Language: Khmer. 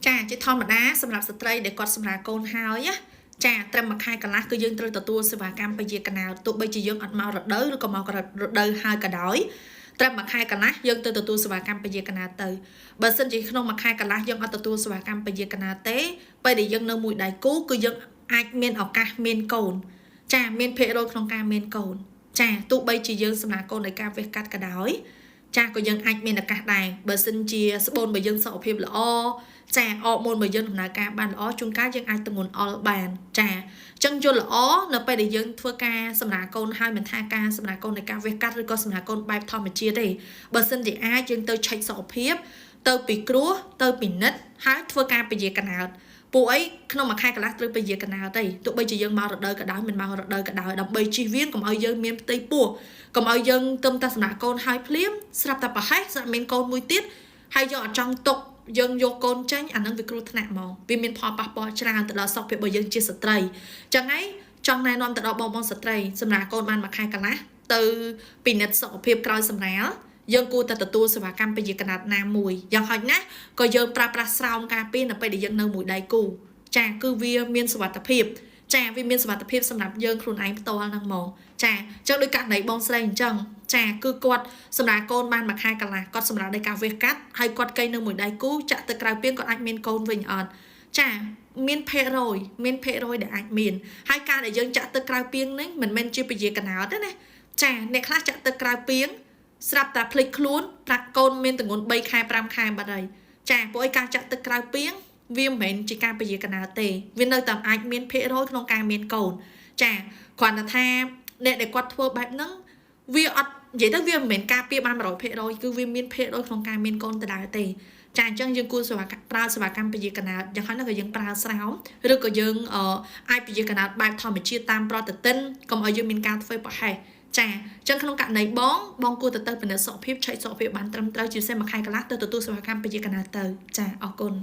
ចាជាធម្មតាសម្រាប់ស្ត្រីដែលគាត់សម្រាប់កូនហើយចាត្រឹមមួយខែកន្លះគឺយើងត្រូវទទួលសេវាកម្មពជាកណោទោះបីជាយើងអត់មករដូវឬក៏មករដូវហើយក៏ដោយត្រឹមមួយខែកន្លះយើងទៅទទួលសេវាកម្មពជាកណោទៅបើសិនជាក្នុងមួយខែកន្លះយើងអត់ទទួលសេវាកម្មពជាកណោទេពេលដែលយើងនៅមួយដៃគូគឺយើងអាចមានឱកាសមានកូនចាមានភាគរយក្នុងការមានកូនចាទោះបីជាយើងសម្រាប់កូនដោយការវះកាត់ក៏ដោយចាក៏យើងអាចមានឱកាសដែរបើសិនជាស្បូនរបស់យើងសុខភាពល្អចាអរមុនរបស់យើងដំណើរការបានល្អជួនកាលយើងអាចទៅមុនអល់បានចាអញ្ចឹងយល់ល្អនៅពេលដែលយើងធ្វើការសម្រាប់កូនហើយមិនថាការសម្រាប់កូននៃការវះកាត់ឬក៏សម្រាប់កូនបែបធម្មជាតិទេបើសិនជាអាចយើងទៅឆែកសុខភាពទៅពីគ្រោះទៅពិនិត្យហើយធ្វើការពជាកណោតពួកអីក្នុងមួយខែកន្លះត្រូវពជាកណោតទេទោះបីជាយើងមករដូវក៏ដោយមិនមករដូវក៏ដោយដើម្បីជៀសវាងកុំឲ្យយើងមានផ្ទៃពោះកុំឲ្យយើងទឹមតែសម្រាប់កូនហើយភ្លាមស្រាប់តែប្រហែសស្រាប់មានកូនមួយទៀតហើយយើងអត់ចង់ទុកយើងយកកូនចេញអានឹងវាគ្រោះថ្នាក់ហ្មងវាមានផលប៉ះពាល់ច្រើនទៅដល់សុខភាពរបស់យើងជាស្ត្រីចឹងហើយចង់ណែនាំទៅដល់បងប្អូនស្ត្រីសម្រាប់កូនបានមួយខែកន្លះទៅពិនិត្យសុខភាពក្រោយសម្រាលយើងគួរតែទទួលសេវាកម្មពជាកណោតណាមួយយ៉ាងហោចណាស់ក៏យើងប្រើប្រាស់ស្រោមការពារនៅពេលដែលយើងនៅមួយដៃគូចាគឺវាមានសុវត្ថិភាពចាវាមានសុវត្ថិភាពសម្រាប់យើងខ្លួនឯងផ្ទាល់ហ្នឹងហ្មងចាអញ្ចឹងដោយករណីបងស្រីអញ្ចឹងចាគឺគាត់សម្រាប់កូនបានមួយខែកន្លះគាត់សម្រាប់ដោយការវះកាត់ហើយគាត់កេងនៅមួយដៃគូចាក់ទៅក្រៅពាងគាត់អាចមានកូនវិញអត់ចាមានភាគរយដែលអាចមានហើយការដែលយើងចាក់ទៅក្រៅពាងនេះមិនមែនជាពជាកណោតទេណាចាអ្នកខ្លះចាក់ទៅក្រៅពាងស្រាប់តែភ្លេចខ្លួនប្រាក់កូនមានទម្ងន់3ខែ5ខែបាត់ហើយចាព្រោះឯការចាក់ទៅក្រៅពាងវាមិនមែនជាការពជាកណោតទេវានៅតែអាចមានភាគរយក្នុងការមានកូនចាគ្រាន់តែថាអ្នកដែលគាត់ធ្វើបែបហ្នឹងវាអត់និយាយទៅវាមិនមែនការពារបាន 100% គឺវាមានភាគរយក្នុងការមានកូនដដែលទេចាអញ្ចឹងយើងគួរប្រើសេវាកម្មពជាកណោតយ៉ាងហោចណាស់ក៏យើងប្រើស្រោមឬក៏យើងអាចពជាកណោតបែបធម្មជាតិតាមប្រតិទិនកុំឲ្យយើងមានការធ្វើប្រហែសចាអញ្ចឹងក្នុងករណីបងគួរទៅពិនិត្យសុខភាពឆែកសុខភាពបានត្រឹមត្រូវជាពិសេសមួយខែកន្លះទៅទទួលសេវាកម្មពជាកណោតទៅចាអរគុណ